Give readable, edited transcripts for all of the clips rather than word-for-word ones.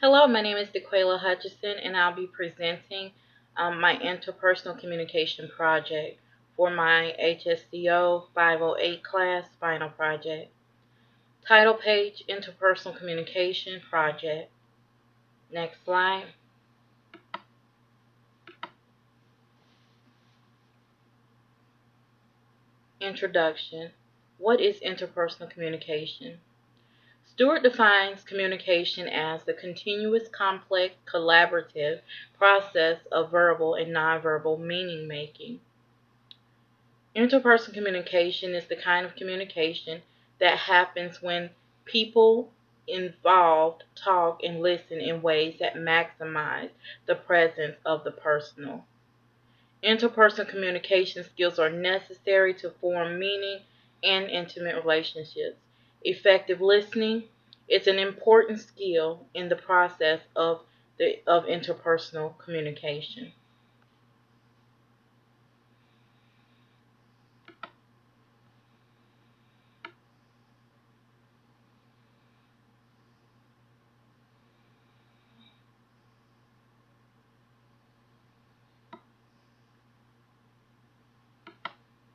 Hello, my name is DeQuayla Hutchison, and I'll be presenting my interpersonal communication project for my HSCO 508 class final project. Title page, Interpersonal Communication Project. Next slide. Introduction. What is interpersonal communication? Stewart defines communication as the continuous, complex, collaborative process of verbal and nonverbal meaning making. Interpersonal communication is the kind of communication that happens when people involved talk and listen in ways that maximize the presence of the personal. Interpersonal communication skills are necessary to form meaning and intimate relationships. Effective listening is an important skill in the process of interpersonal communication.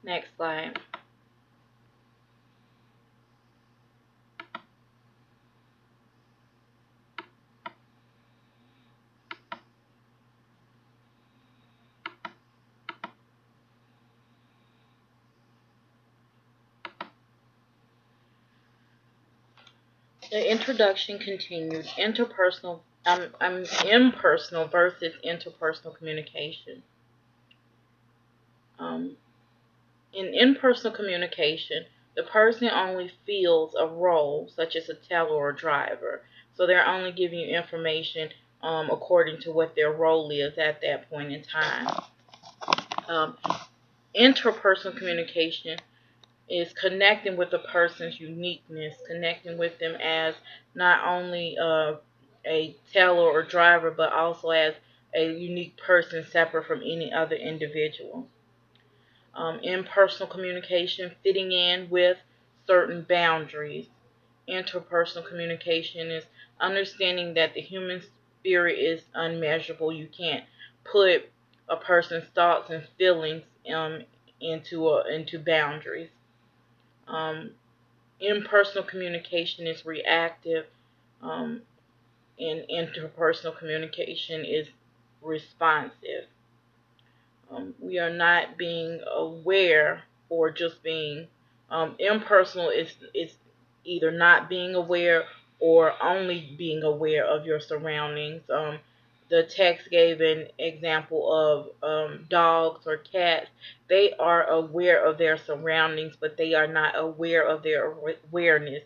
Next slide. The introduction continues. Impersonal versus interpersonal communication. In impersonal communication, the person only feels a role, such as a teller or a driver. So they're only giving you information according to what their role is at that point in time. Interpersonal communication is connecting with a person's uniqueness, connecting with them as not only a teller or driver, but also as a unique person separate from any other individual. Impersonal communication, fitting in with certain boundaries. Interpersonal communication is understanding that the human spirit is unmeasurable. You can't put a person's thoughts and feelings into boundaries. Impersonal communication is reactive, and interpersonal communication is responsive. We are not being aware or just being impersonal is either not being aware or only being aware of your surroundings. The text gave an example of dogs or cats. They are aware of their surroundings, but they are not aware of their awareness.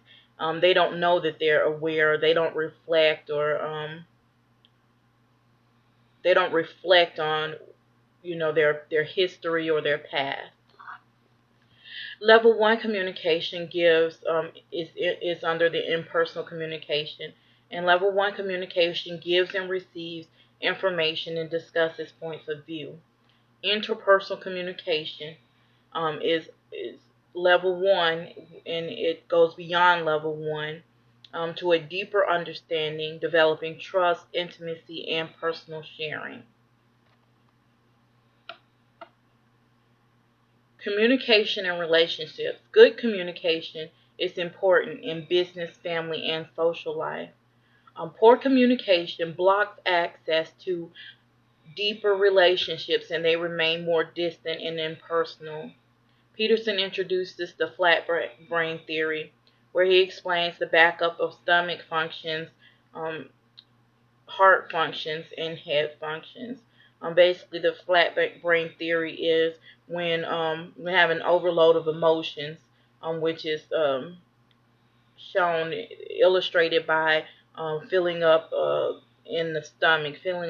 They don't know that they're aware. They don't reflect on their history or their past. Level 1 communication is under the impersonal communication, and level 1 communication gives and receives information and discusses points of view. Interpersonal communication is level 1, and it goes beyond level 1 to a deeper understanding, developing trust, intimacy, and personal sharing. Communication and relationships. Good communication is important in business, family, and social life. Poor communication blocks access to deeper relationships, and they remain more distant and impersonal. Peterson introduces the flat brain theory, where he explains the backup of stomach functions, heart functions, and head functions. Basically, the flat brain theory is when we have an overload of emotions, which is illustrated by filling up filling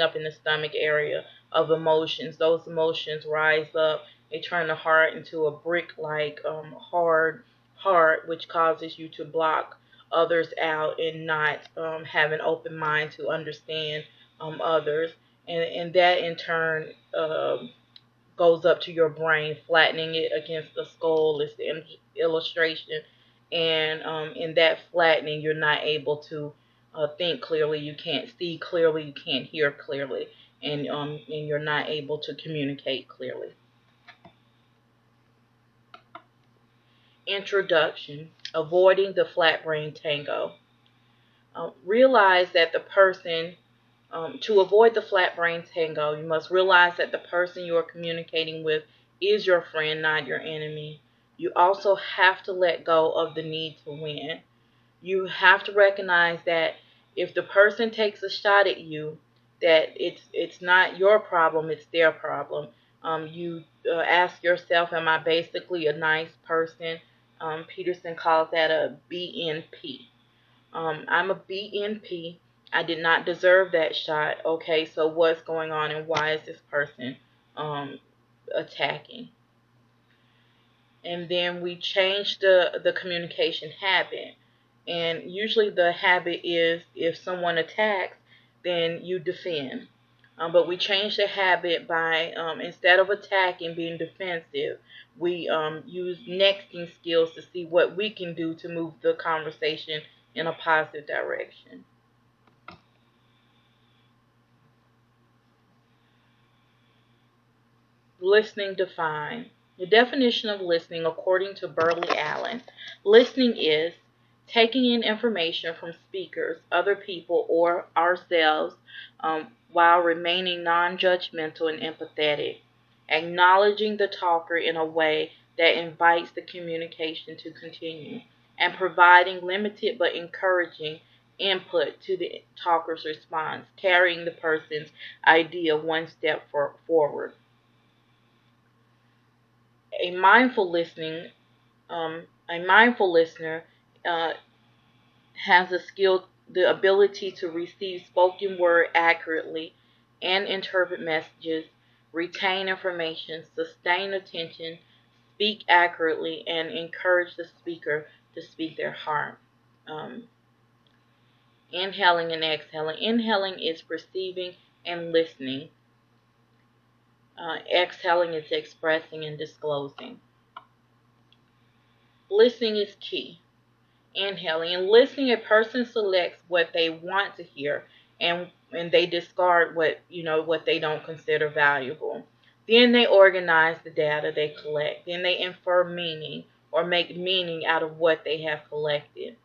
up in the stomach area of emotions. Those emotions rise up. They turn the heart into a brick-like hard heart, which causes you to block others out and not have an open mind to understand others. And that in turn goes up to your brain, flattening it against the skull is the illustration. And in that flattening, you're not able to think clearly, you can't see clearly, you can't hear clearly, and you're not able to communicate clearly. Introduction: avoiding the flat brain tango. Realize that the person, to avoid the flat brain tango, you must realize that the person you are communicating with is your friend, not your enemy. You also have to let go of the need to win. You have to recognize that if the person takes a shot at you, that it's not your problem, it's their problem. You ask yourself, am I basically a nice person? Peterson calls that a BNP. I'm a BNP. I did not deserve that shot. Okay, so what's going on and why is this person um, attacking? And then we change the communication habit. And usually the habit is if someone attacks, then you defend. But we change the habit by, instead of attacking, being defensive, we use nexting skills to see what we can do to move the conversation in a positive direction. Listening defined. The definition of listening, according to Burley Allen, listening is taking in information from speakers, other people, or ourselves while remaining non judgmental and empathetic, acknowledging the talker in a way that invites the communication to continue, and providing limited but encouraging input to the talker's response, carrying the person's idea one step forward. A mindful listening, a mindful listener uh, has the ability to receive spoken word accurately and interpret messages, retain information, sustain attention, speak accurately, and encourage the speaker to speak their heart. Um, Inhaling and exhaling. Inhaling is perceiving and listening. Exhaling is expressing and disclosing. Listening is key. Inhaling and listening, a person selects what they want to hear, and they discard what they don't consider valuable. Then they organize the data they collect. Then they infer meaning or make meaning out of what they have collected.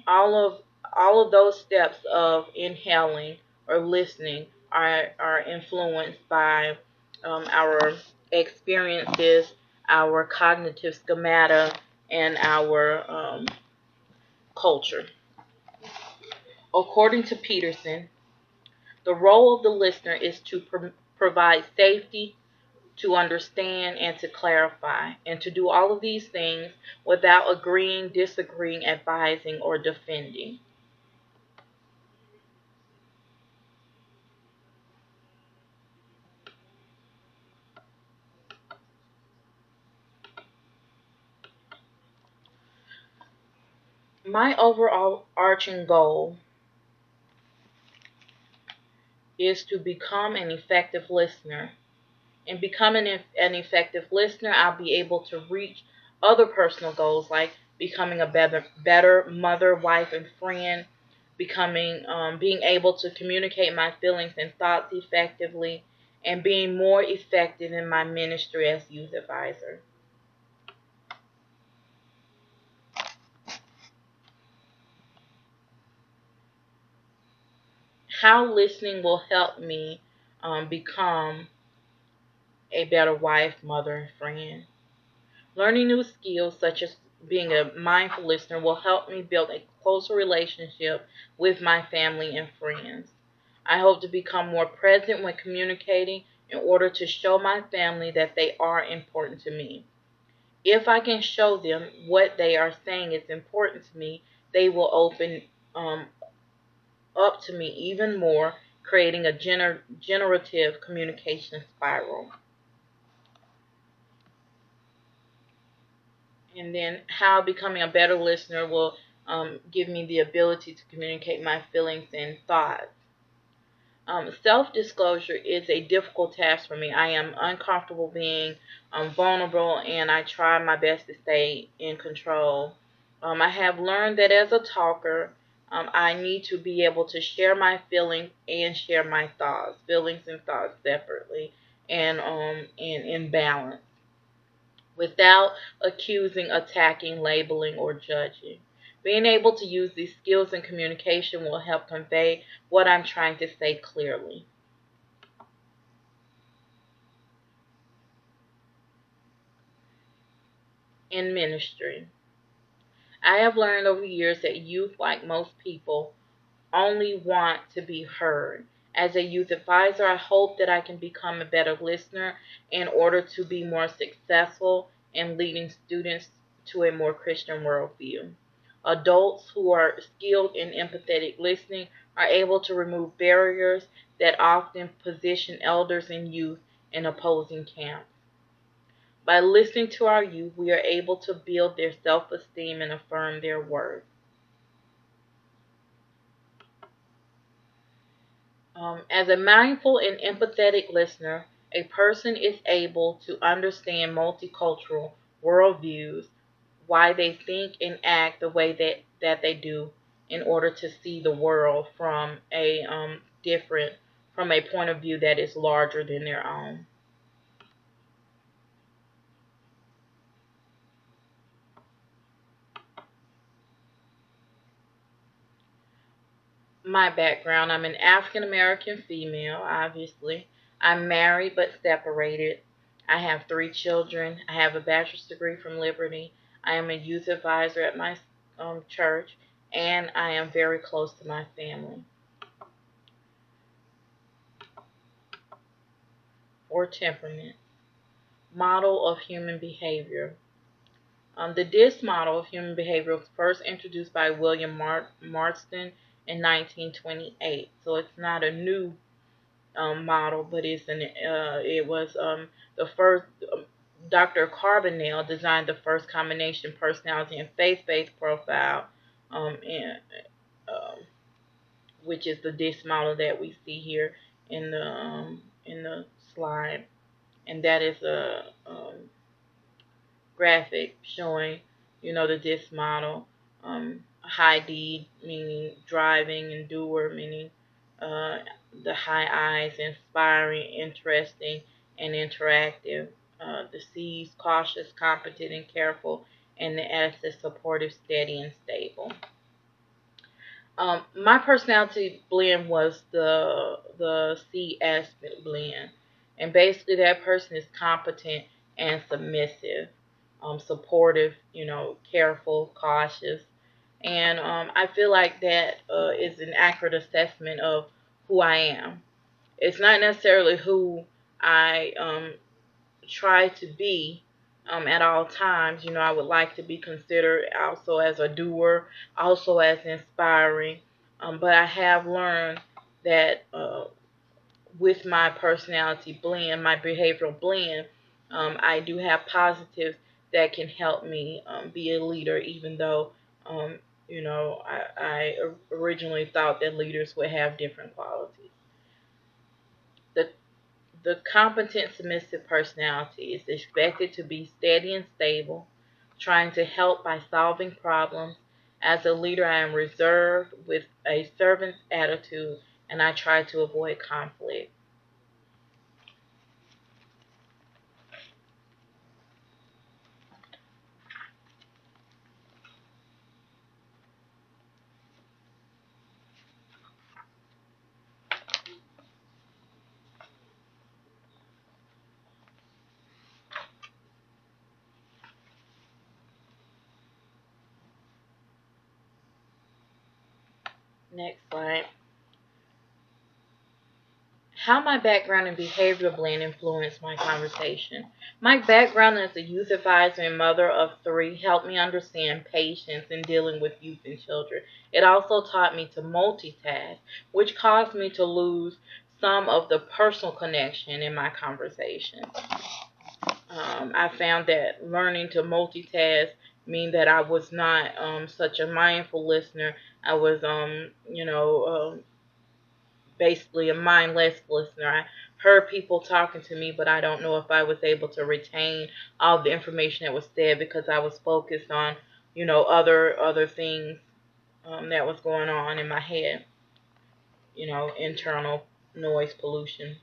All of those steps of inhaling or listening are influenced by our experiences, our cognitive schemata, and our culture. According to Peterson, the role of the listener is to provide safety, to understand, and to clarify, and to do all of these things without agreeing, disagreeing, advising, or defending. My overall arching goal is to become an effective listener. In becoming an effective listener, I'll be able to reach other personal goals like becoming a better mother, wife, and friend, being able to communicate my feelings and thoughts effectively, and being more effective in my ministry as youth advisor. How listening will help me become a better wife, mother, and friend. Learning new skills such as being a mindful listener will help me build a closer relationship with my family and friends. I hope to become more present when communicating in order to show my family that they are important to me. If I can show them what they are saying is important to me, they will open up to me even more, creating a generative communication spiral. And then how becoming a better listener will give me the ability to communicate my feelings and thoughts. Self-disclosure is a difficult task for me. I am uncomfortable being vulnerable, and I try my best to stay in control. I have learned that as a talker, I need to be able to share my feelings and share my thoughts, feelings and thoughts separately and in balance, without accusing, attacking, labeling, or judging. Being able to use these skills in communication will help convey what I'm trying to say clearly. In ministry, I have learned over years that youth, like most people, only want to be heard. As a youth advisor, I hope that I can become a better listener in order to be more successful in leading students to a more Christian worldview. Adults who are skilled in empathetic listening are able to remove barriers that often position elders and youth in opposing camps. By listening to our youth, we are able to build their self-esteem and affirm their worth. As a mindful and empathetic listener, a person is able to understand multicultural worldviews, why they think and act the way that they do, in order to see the world from a from a point of view that is larger than their own. My background: I'm an African American female, obviously. I'm married but separated. I have 3 children. I have a bachelor's degree from Liberty. I am a youth advisor at my church, and I am very close to my family. Or temperament. Model of human behavior. The DISC model of human behavior was first introduced by William Marston in 1928. So it's not a new model, but it was the first. Dr. Carbonell designed the first combination personality and faith-based profile, and, um, which is the DISC model that we see here in the slide, and that is a graphic showing, the DISC model. High D meaning driving, and doer meaning uh, the high I's, inspiring, interesting, and interactive. The C's, cautious, competent, and careful, and the S is supportive, steady, and stable. My personality blend was the CS blend, and basically that person is competent and submissive, supportive, careful, cautious, and I feel like that is an accurate assessment of who I am. It's not necessarily who I try to be at all times. I would like to be considered also as a doer, also as inspiring. But I have learned that with my personality blend, my behavioral blend, I do have positives that can help me be a leader, even though, I originally thought that leaders would have different qualities. The The competent submissive personality is expected to be steady and stable, trying to help by solving problems. As a leader, I am reserved with a servant's attitude, and I try to avoid conflict. Next slide. How my background and behavioral blend influenced my conversation. My background as a youth advisor and mother of 3 helped me understand patience in dealing with youth and children. It also taught me to multitask, which caused me to lose some of the personal connection in my conversation. I found that learning to multitask mean that I was not such a mindful listener. I was, basically a mindless listener. I heard people talking to me, but I don't know if I was able to retain all the information that was said because I was focused on, other things that was going on in my head, internal noise pollution.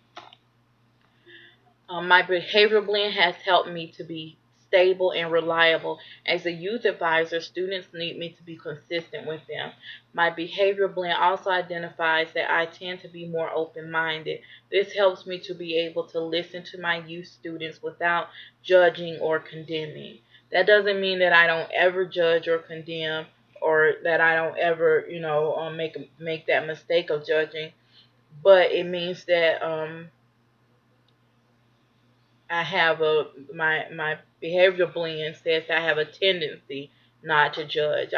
My behavioral blend has helped me to be stable and reliable. As a youth advisor, students need me to be consistent with them. My behavioral blend also identifies that I tend to be more open-minded. This helps me to be able to listen to my youth students without judging or condemning. That doesn't mean that I don't ever judge or condemn, or that I don't ever, make that mistake of judging, but it means that I have my behavioral blend says I have a tendency not to judge.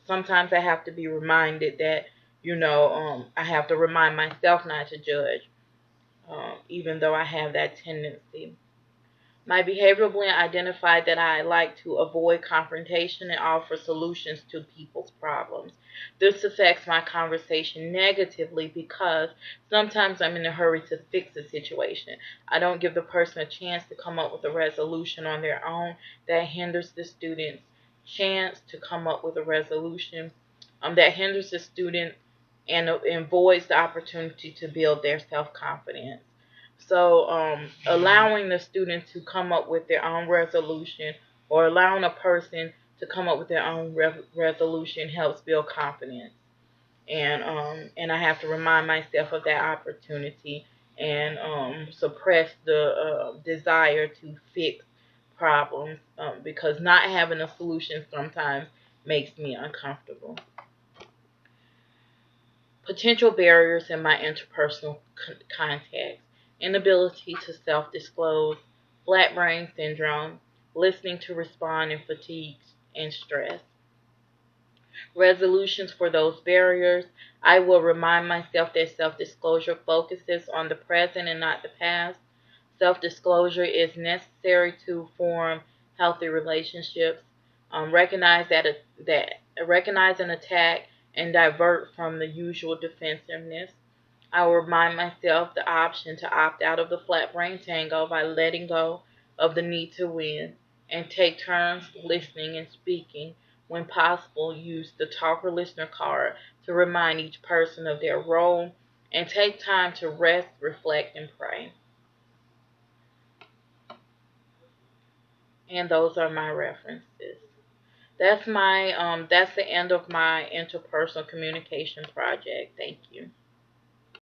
Sometimes I have to be reminded that I have to remind myself not to judge, even though I have that tendency. My behavioral blend identified that I like to avoid confrontation and offer solutions to people's problems. This affects my conversation negatively because sometimes I'm in a hurry to fix a situation. I don't give the person a chance to come up with a resolution on their own. That hinders the student's chance to come up with a resolution. That hinders the student and avoids the opportunity to build their self-confidence. So, allowing the student to come up with their own resolution, or allowing a person to come up with their own resolution, helps build confidence. And I have to remind myself of that opportunity, and suppress the desire to fix problems, because not having a solution sometimes makes me uncomfortable. Potential barriers in my interpersonal context: inability to self-disclose, flat brain syndrome, listening to respond, and fatigue and stress. Resolutions for those barriers: I will remind myself that self-disclosure focuses on the present and not the past. Self-disclosure is necessary to form healthy relationships. Recognize an attack and divert from the usual defensiveness. I will remind myself the option to opt out of the flat brain tango by letting go of the need to win, and take turns listening and speaking. When possible, use the talker listener card to remind each person of their role, and take time to rest, reflect, and pray. And those are my references. That's the end of my interpersonal communication project. Thank you.